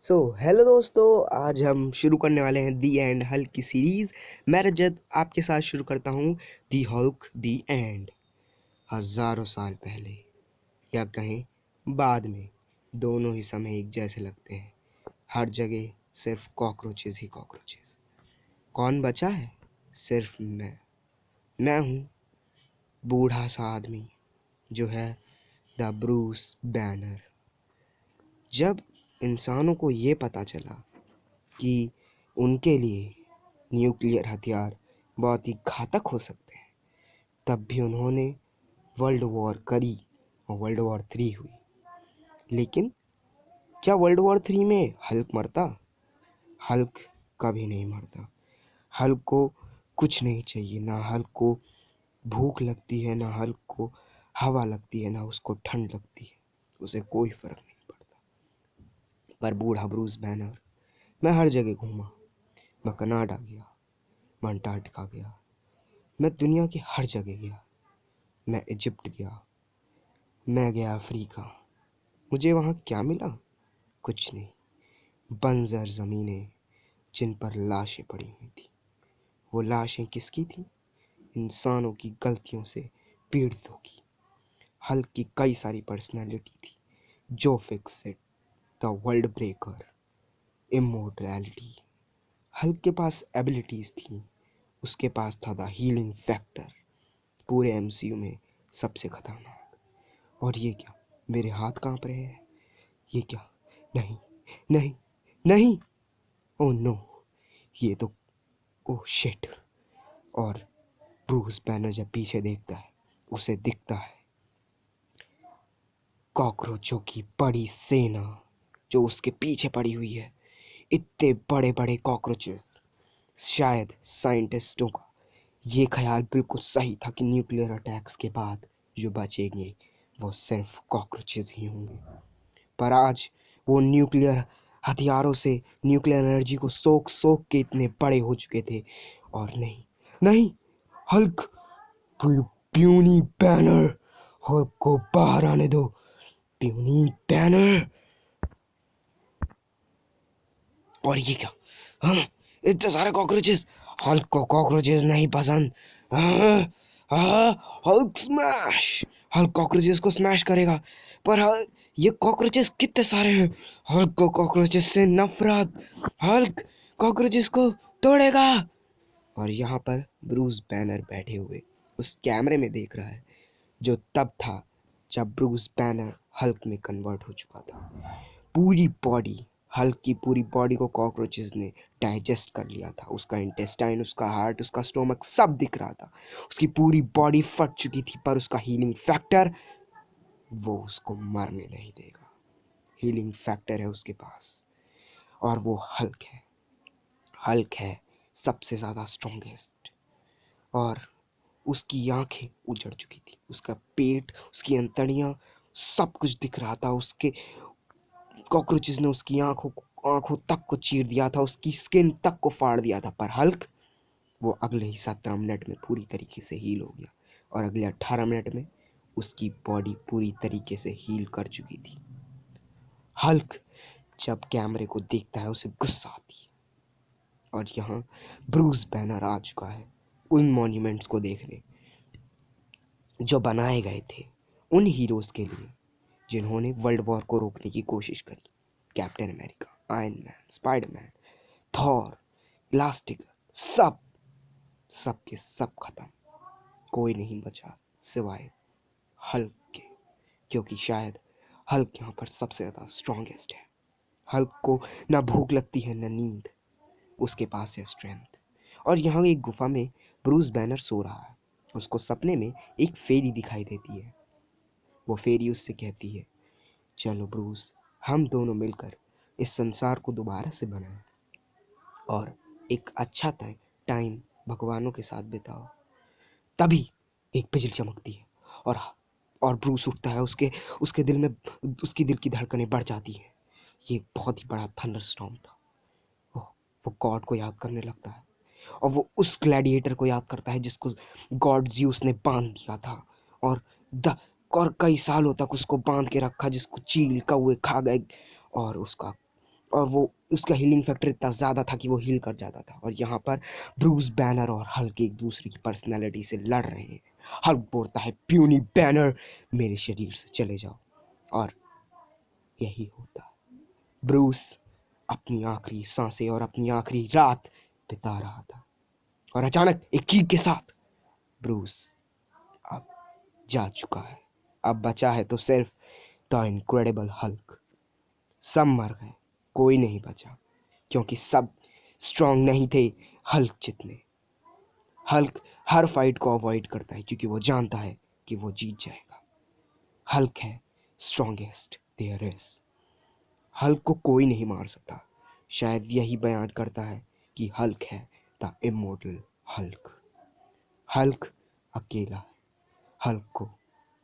Hello दोस्तों, आज हम शुरू करने वाले हैं दी एंड हल्क की सीरीज़। मैं रजत आपके साथ शुरू करता हूँ दी हल्क दी एंड। हज़ारों साल पहले या कहें बाद में, दोनों ही समय एक जैसे लगते हैं। हर जगह सिर्फ कॉकरोचेस ही कॉकरोचेस। कौन बचा है? सिर्फ मैं हूँ बूढ़ा सा आदमी जो है द ब्रूस बैनर। जब इंसानों को ये पता चला कि उनके लिए न्यूक्लियर हथियार बहुत ही घातक हो सकते हैं, तब भी उन्होंने वर्ल्ड वॉर करी और वर्ल्ड वॉर 3 हुई। लेकिन क्या वर्ल्ड वॉर 3 में हल्क मरता? हल्क कभी नहीं मरता। हल्क को कुछ नहीं चाहिए, ना हल्क को भूख लगती है, ना हल्क को हवा लगती है, ना उसको ठंड लगती है। उसे कोई फर्क नहीं पड़ता। पर बूढ़ा ब्रूस बैनर, मैं हर जगह घूमा। मैं कनाडा गया, मैं अंटार्कटिका गया, मैं दुनिया की हर जगह गया। मैं इजिप्ट गया, मैं गया अफ्रीका। मुझे वहाँ क्या मिला? कुछ नहीं। बंजर ज़मीनें जिन पर लाशें पड़ी हुई थी। वो लाशें किसकी थी? इंसानों की गलतियों से पीड़ितों की। हल्क की कई सारी पर्सनालिटी थी। जो fix it, the world breaker, immortality. Hulk के पास एबिलिटीज़ थी। उसके पास था द हीलिंग फैक्टर, पूरे एमसीयू में सबसे खतरनाक। और ये क्या, मेरे हाथ कांप रहे हैं? ये क्या? नहीं, नहीं, नहीं! Oh no! ये तो, ओह शिट! और ब्रूस बैनर जब पीछे देखता है, उसे दिखता है कॉकरोचों की बड़ी सेना जो उसके पीछे पड़ी हुई है। इतने बड़े बड़े कॉकरोचेस। शायद साइंटिस्टों का ये ख्याल बिल्कुल सही था कि न्यूक्लियर अटैक्स के बाद जो बचेंगे वो सिर्फ कॉकरोचेस ही होंगे। पर आज वो न्यूक्लियर हथियारों से न्यूक्लियर एनर्जी को सोख सोख के इतने बड़े हो चुके थे। और नहीं, नहीं! हल्क! Puny banner! हल्क को बाहर आने दो! Puny banner! और ये क्या? हाँ, इतने सारे कॉकरोचेस! हल्क को कॉकरोचेस नहीं पसंद। हाँ, हाँ, हल्क स्मैश! हल्क कॉकरोचेस को स्मैश करेगा। पर ये कॉकरोचेस कितने सारे हैं! हल्क को कॉकरोचेस से नफरत! हल्क कॉकरोचेस को तोड़ेगा! और यहाँ पर ब्रूस बैनर बैठे हुए उस कैमरे में देख रहा है, जो तब था जब ब्रूस बैनर हल्क में कन्वर्ट हो चुका था। पूरी बॉडी, हल्क की पूरी बॉडी को कॉकरोचेस ने डाइजेस्ट कर लिया था। उसका इंटेस्टाइन, उसका हार्ट, उसका स्टोमक सब दिख रहा था। उसकी पूरी बॉडी फट चुकी थी, पर उसका हीलिंग फैक्टर, वो उसको मरने नहीं देगा। हीलिंग फैक्टर है उसके पास, और वो हल्क है। हल्क है सबसे ज़्यादा स्ट्रॉन्गेस्ट। और उसकी आंखें उजड़ चुकी थी, उसका पेट, उसकी अंतड़ियाँ, सब कुछ दिख रहा था। उसके कॉकरोचेस ने उसकी आंखों तक को चीर दिया था, उसकी स्किन तक को फाड़ दिया था। पर हल्क, वो अगले ही 17 मिनट में पूरी तरीके से हील हो गया, और अगले 18 मिनट में उसकी बॉडी पूरी तरीके से हील कर चुकी थी। हल्क जब कैमरे को देखता है, उसे गुस्सा आती है। और यहाँ ब्रूस बैनर आ चुका है उन मॉन्यूमेंट्स को देखने जो बनाए गए थे उन हीरोज़ के लिए जिन्होंने वर्ल्ड वॉर को रोकने की कोशिश करी। Captain America, iron man, Spiderman, Thor, elastic, सब सब के सब खत्म। कोई नहीं बचा सिवाय हल्क के, क्योंकि शायद हल्क यहाँ पर सबसे ज़्यादा स्ट्रॉन्गेस्ट है। हल्क को ना भूख लगती है ना नींद, उसके पास है स्ट्रेंथ। और यहाँ एक गुफा में ब्रूस बैनर सो रहा है। उसको सपने में एक फेरी दिखाई देती है। वो फेरी उससे कहती है, चलो ब्रूस, हम दोनों मिलकर इस संसार को दोबारा से बनाएं और एक अच्छा टाइम भगवानों के साथ बिताओ। तभी एक बिजली चमकती है, और ब्रूस उठता है। उसके उसके दिल में, उसकी दिल की धड़कनें बढ़ जाती हैं। ये बहुत ही बड़ा थंडरस्टॉर्म था। वो वो गॉड को याद करने लगता है, और वो उस ग्लैडिएटर को याद करता है जिसको गॉड ज्यूस ने बांध दिया था, और द और कई सालों तक उसको बांध के रखा, जिसको चील कौए खा गए। और उसका और वो उसका हीलिंग फैक्टर इतना ज़्यादा था कि वो हील कर जाता था। और यहाँ पर ब्रूस बैनर और हल्क एक दूसरे की पर्सनैलिटी से लड़ रहे हैं। हल्क बोलता है प्यूनी बैनर मेरे शरीर से चले जाओ, और यही होता है। ब्रूस अपनी आखिरी सांसें और अपनी आखिरी रात बिता रहा था, और अचानक एक चीख के साथ ब्रूस अब जा चुका है। अब बचा है तो सिर्फ द इनक्रेडिबल हल्क। सब मर गए, कोई नहीं बचा, क्योंकि सब स्ट्रांग नहीं थे हल्क जितने। हल्क हर फाइट को अवॉइड करता है क्योंकि वो जानता है कि वो जीत जाएगा। हल्क है स्ट्रॉन्गेस्ट देयर इज। हल्क को कोई नहीं मार सकता। शायद यही बयान करता है कि हल्क है द इमोर्टल हल्क। हल्क अकेला है। हल्क को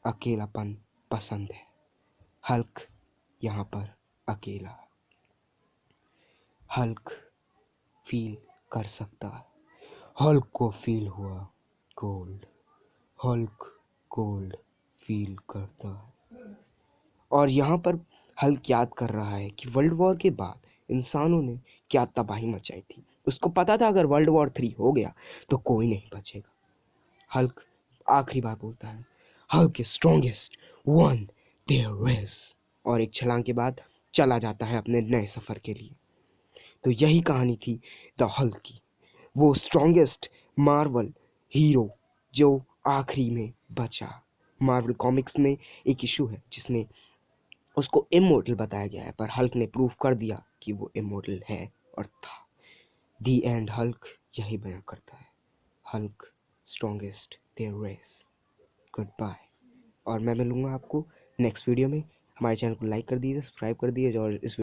अकेलापन पसंद है। हल्क यहाँ पर अकेला है। हल्क फील कर सकता है। हल्क को फील हुआ कोल्ड। हल्क कोल्ड फील करता है। और यहाँ पर हल्क याद कर रहा है कि वर्ल्ड वॉर के बाद इंसानों ने क्या तबाही मचाई थी। उसको पता था अगर वर्ल्ड वॉर 3 हो गया तो कोई नहीं बचेगा। हल्क आखिरी बार बोलता है Hulk is strongest one there is, और एक छलांग के बाद चला जाता है अपने नए सफ़र के लिए। तो यही कहानी थी द हल्क की। वो स्ट्रॉन्गेस्ट मार्वल हीरो जो आखिरी में बचा। मार्वल कॉमिक्स में एक इशू है जिसमें उसको इमोर्टल बताया गया है, पर हल्क ने प्रूव कर दिया कि वो इमोर्टल है और था। दी एंड हल्क यही बयां करता है। Hulk strongest there is. Goodbye. और मैं मिलूंगा आपको नेक्स्ट वीडियो में। हमारे चैनल को लाइक कर दीजिए, सब्सक्राइब कर दीजिए, और इस